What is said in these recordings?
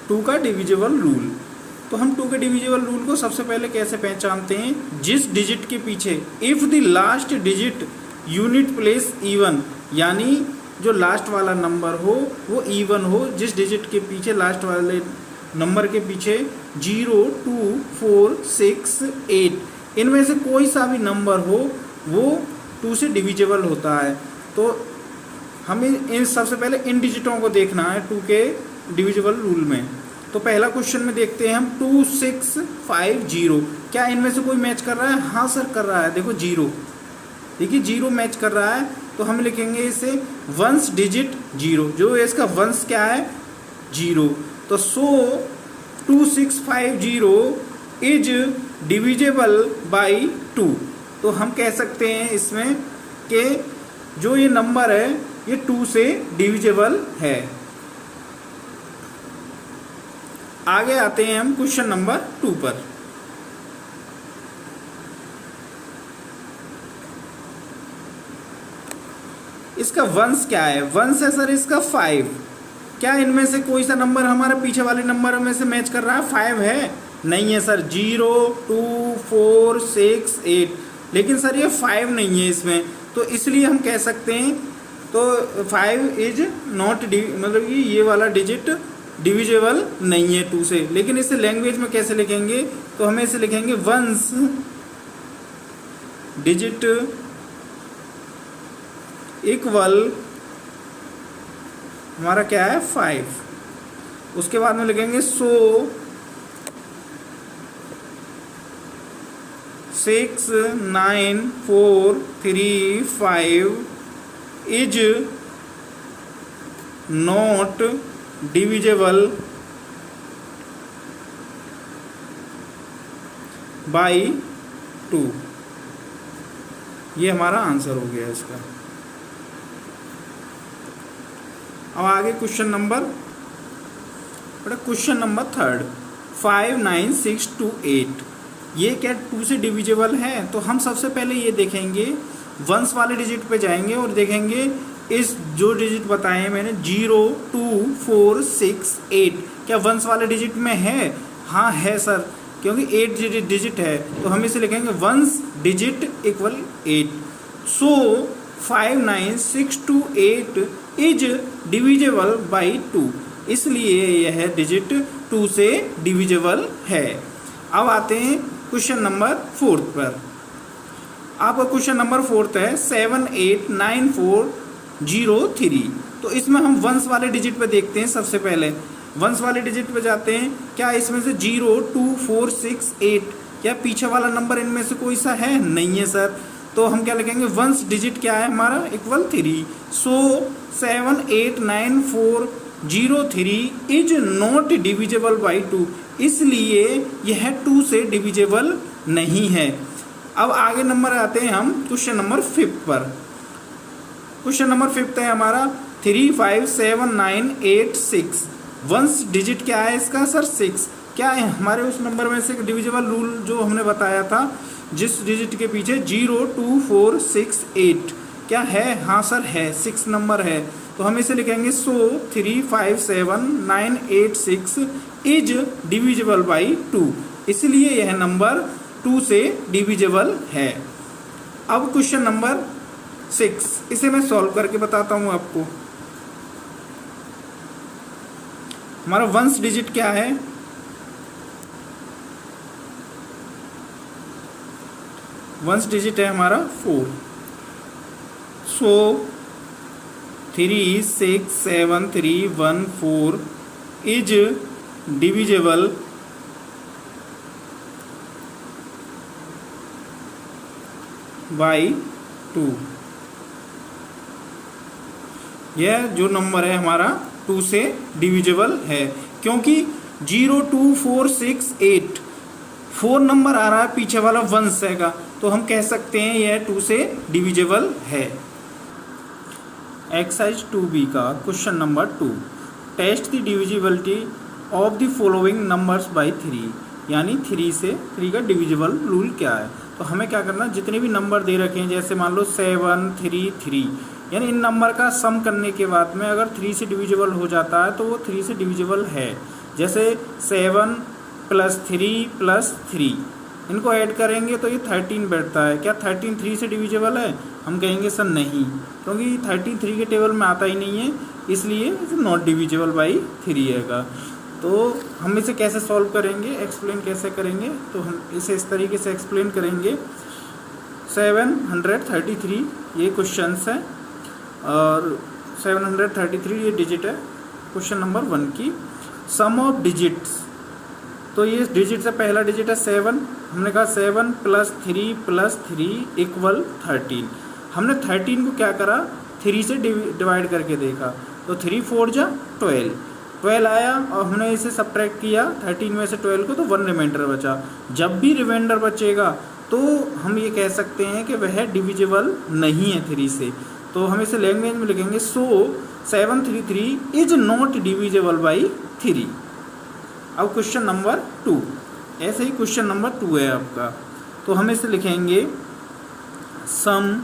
To का divisible rule. तो हम टू के डिविजिबल रूल को सबसे पहले कैसे पहचानते हैं, जिस डिजिट के पीछे if the last digit unit place even, यानी जो लास्ट वाला नंबर हो वो इवन हो, जिस डिजिट के पीछे लास्ट वाले नंबर के पीछे 0, 2, 4, 6, 8 इनमें से कोई सा भी नंबर हो वो 2 से डिविजिबल होता है। तो हमें इन सबसे पहले इन डिजिटों को देखना है 2 के डिविजिबल रूल में। तो पहला क्वेश्चन में देखते हैं हम 2, 6, 5, 0, क्या इनमें से कोई मैच कर रहा है? हाँ सर कर रहा है, देखो 0, देखिए 0 मैच कर रहा है। तो हम लिखेंगे इसे वंस डिजिट 0, जो है इसका वंस क्या है 0। तो 2650 इज डिविजिबल बाई 2। तो हम कह सकते हैं इसमें कि जो ये नंबर है ये 2 से डिविजिबल है। आगे आते हैं हम क्वेश्चन नंबर 2 पर। इसका वंस क्या है? वंस है सर इसका 5। क्या इनमें से कोई सा नंबर हमारे पीछे वाले नंबर में से मैच कर रहा है? 5 है? नहीं है सर, 0, 2, 4, 6, 8, लेकिन सर ये 5 नहीं है इसमें। तो इसलिए हम कह सकते हैं तो 5 इज नॉट मतलब कि ये वाला डिजिट डिविजिबल नहीं है 2 से। लेकिन इसे लैंग्वेज में कैसे लिखेंगे? तो हमें इसे लिखेंगे वंस डिजिट इक्वल हमारा क्या है 5। उसके बाद में लिखेंगे 6, 9, 4, 3, 5 इज नॉट डिविजिबल बाई 2। ये हमारा आंसर हो गया इसका। अब आगे क्वेश्चन नंबर 3, 5, 9, 6, 2, 8, ये क्या 2 से डिविजिबल है? तो हम सबसे पहले ये देखेंगे, वंस वाले डिजिट पे जाएंगे और देखेंगे इस जो डिजिट बताए मैंने 0, 2, 4, 6, 8 क्या वंस वाले डिजिट में है? हाँ है सर, क्योंकि 8 डिजिट है। तो हम इसे लिखेंगे ones digit equal 8। So 5, 9, 6, 2, 8 is divisible by 2, इसलिए यह डिजिट 2 से डिविजिबल है। अब आते हैं क्वेश्चन नंबर 4 पर। आपका क्वेश्चन नंबर 4 है 7, 8, 9, 4, 0, 3। तो इसमें हम वंस वाले डिजिट पे देखते हैं। सबसे पहले वंस वाले डिजिट पे जाते हैं। क्या इसमें से 0, 2, 4, 6, 8 क्या पीछे वाला नंबर इनमें से कोई सा है? नहीं है सर। तो हम क्या लिखेंगे? वंस डिजिट क्या है हमारा? Equal 3। So 7, 8, 9, 4, 0, 3 is not divisible by 2, इसलिए यह 2 से डिविजिबल नहीं है। अब आगे नंबर आते हैं हम क्वेश्चन नंबर 5 पर। क्वेश्चन नंबर 5 है हमारा 3, 5, 7, 9, 8, 6। वंस डिजिट क्या है इसका सर? 6। क्या है हमारे उस नंबर में से डिविजिबल रूल जो हमने बताया था, जिस डिजिट के पीछे 0, 2, 4, 6, 8 क्या है? हाँ सर है, 6 नंबर है। तो हम इसे लिखेंगे 3, 5, 7, 9, 8, 6 इज डिविजिबल बाई 2, इसलिए यह नंबर 2 से डिविजिबल है। अब क्वेश्चन नंबर 6, इसे मैं सॉल्व करके बताता हूँ आपको। हमारा वंस डिजिट क्या है? वंस डिजिट है हमारा 4। सो 3, 6, 7, 3, 1, 4 इज डिविजिबल बाई 2। यह जो नंबर है हमारा 2 से डिविजिबल है, क्योंकि 0, 2, 4, 6, 8 4 नंबर आ रहा है, पीछे वाला वंस है का, तो हम कह सकते हैं यह 2 से डिविजिबल है। एक्सरसाइज 2B का question number 2, test the divisibility of the following numbers by 3, यानी 3 से 3 का डिविजिबल रूल क्या है। तो हमें क्या करना, जितने भी नंबर दे रखे हैं, जैसे मान लो 7, 3, 3, यानी इन नंबर का सम करने के बाद में अगर 3 से डिविजिबल हो जाता है तो वो 3 से डिविजिबल है। जैसे 7 + 3 + 3 इनको ऐड करेंगे तो ये 13 बैठता है। क्या 13 3 से डिविजिबल है? हम कहेंगे सर नहीं, क्योंकि 13 3 के टेबल में आता ही नहीं है, इसलिए नॉट डिविजिबल बाई 3 हैगा। तो हम इसे कैसे सॉल्व करेंगे, एक्सप्लेन कैसे करेंगे? तो हम इसे इस तरीके से एक्सप्लेन करेंगे। 733 ये क्वेश्चंस है और 733 ये डिजिट है। क्वेश्चन नंबर 1 की सम ऑफ डिजिट्स, तो ये डिजिट से पहला डिजिट है 7। हमने कहा 7 + 3 + 3 = 13। हमने 13 को क्या करा, 3 से डिवाइड करके देखा, तो 3 4 जा 12 आया और हमने इसे सब्ट्रैक्ट किया 13 में से 12 को, तो 1 रिमाइंडर बचा। जब भी रिमाइंडर बचेगा तो हम ये कह सकते हैं कि वह डिविजिबल नहीं है 3 से। तो हम इसे लैंग्वेज में लिखेंगे सो 733 इज नॉट डिविजिबल बाई 3। अब क्वेश्चन नंबर 2, ऐसे ही क्वेश्चन नंबर 2 है आपका, तो हम इसे लिखेंगे सम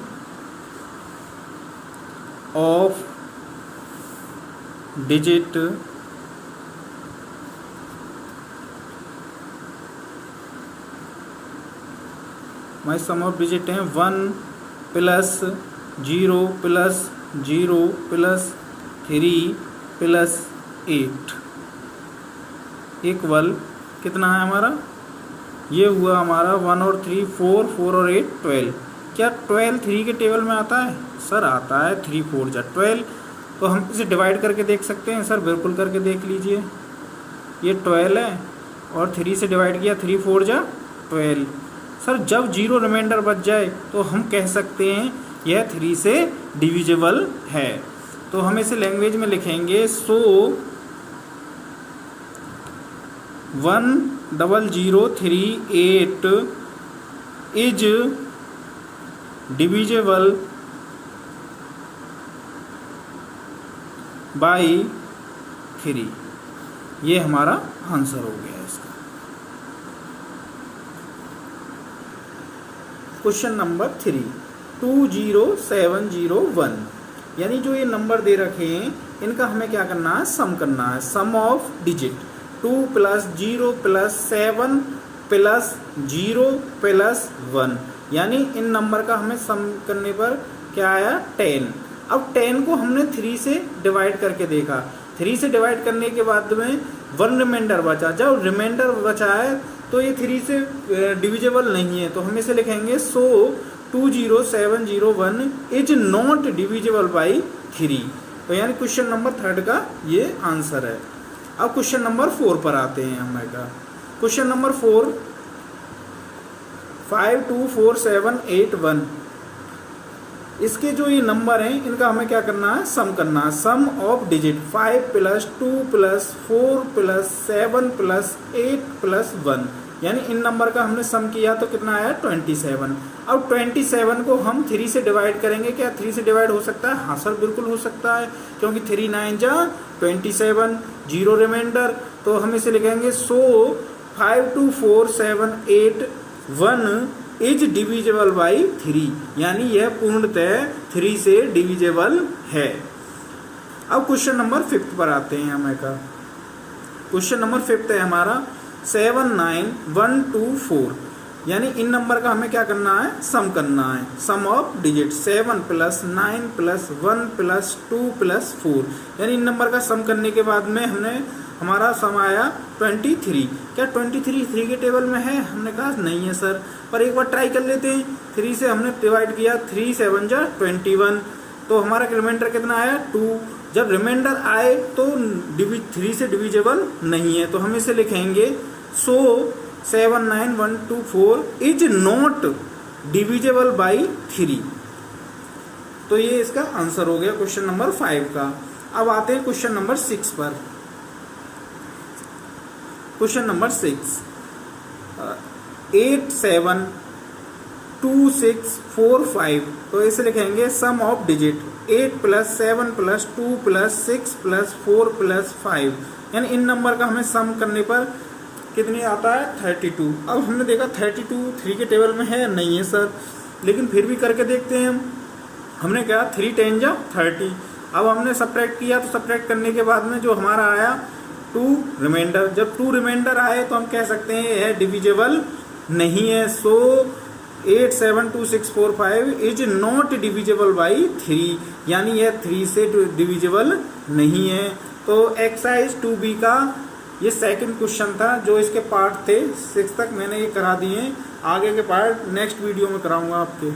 ऑफ डिजिट हमारी सम ऑफ डिजिट हैं 1 + 0 + 0 + 3 + 8 इक्वल कितना है हमारा, ये हुआ हमारा 1 और 3 4 4 और 8 12। क्या 12 3 के टेबल में आता है? सर आता है, 3 4 जा 12। तो हम इसे डिवाइड करके देख सकते हैं? सर बिल्कुल करके देख लीजिए, ये 12 है और 3 से डिवाइड किया, 3 4 जा 12। सर जब 0 रिमाइंडर बच जाए तो हम कह सकते हैं यह 3 से डिविजिबल है। तो हम इसे लैंग्वेज में लिखेंगे सो 1003 8 इज डिविजिबल बाई 3। ये हमारा आंसर हो गया इसका। क्वेश्चन नंबर 3 20701, यानी जो ये नंबर दे रखे हैं इनका हमें क्या करना है, सम करना है। सम ऑफ डिजिट 2 + 0 + 7 + 0 + 1, यानी इन नंबर का हमें सम करने पर क्या आया 10। अब 10 को हमने 3 से डिवाइड करके देखा, 3 से डिवाइड करने के बाद में 1 रिमाइंडर बचा। जब रिमाइंडर बचा है तो ये 3 से डिविजिबल नहीं है, तो हम इसे लिखेंगे सो 20701 इज नॉट डिविजिबल बाई 3। तो यानी क्वेश्चन नंबर 3 का ये आंसर है। अब क्वेश्चन नंबर 4 पर आते हैं हमारा। क्वेश्चन नंबर 4 524781, इसके जो ये नंबर हैं इनका हमें क्या करना है, सम करना है। सम ऑफ डिजिट 5 + 2 + 4 + 7 + 8 + 1, यानी इन नंबर का हमने सम किया तो कितना आया 27। अब 27 को हम 3 से डिवाइड करेंगे। क्या 3 से डिवाइड हो सकता है? हाँ सर बिल्कुल हो सकता है, क्योंकि 3 9 जा 27, 0 रिमाइंडर। तो हम इसे लिखेंगे सो 52471 इज डिविजिबल बाई 3, यानी यह पूर्णतः 3 से डिविजिबल है। अब क्वेश्चन नंबर 5 पर आते हैं हमें का। क्वेश्चन नंबर 5 है हमारा 79124, यानी इन नंबर का हमें क्या करना है, सम करना है। सम ऑफ डिजिट 7 + 9 + 1 + 2 + 4, यानी इन नंबर का सम करने के बाद में हमारा सम आया 23। क्या 23 3 के टेबल में है? हमने कहा नहीं है सर, पर एक बार ट्राई कर लेते हैं। 3 से हमने डिवाइड किया, 3 7 जा 21, तो हमारा रिमाइंडर कितना आया 2। जब रिमाइंडर आए तो 3 से डिविजिबल नहीं है, तो हम इसे लिखेंगे सो 79124 इज नॉट डिविजिबल बाई 3। तो ये इसका आंसर हो गया क्वेश्चन नंबर 5 का। अब आते हैं क्वेश्चन नंबर 6 पर। क्वेश्चन नंबर 6 872645, तो इसे लिखेंगे सम ऑफ डिजिट 8 + 7 + 2 + 6 + 4 + 5, यानी इन नंबर का हमें सम करने पर कितनी आता है 32। अब हमने देखा 32 3 के टेबल में है, नहीं है सर, लेकिन फिर भी करके देखते हैं हम। हमने कहा 3 10 जा 30। अब हमने सब्ट्रैक्ट किया, तो सब्ट्रैक्ट करने के बाद में जो हमारा आया टू रिमाइंडर। जब टू रिमाइंडर आए तो हम कह सकते हैं यह डिविजिबल नहीं है। सो 872645 इज नॉट डिविजिबल बाई 3, यानी यह 3 से डिविजिबल नहीं है। तो एक्सरसाइज 2B का ये सेकंड क्वेश्चन था। जो इसके पार्ट थे 6 तक मैंने ये करा दिए, आगे के पार्ट नेक्स्ट वीडियो में कराऊंगा आपके।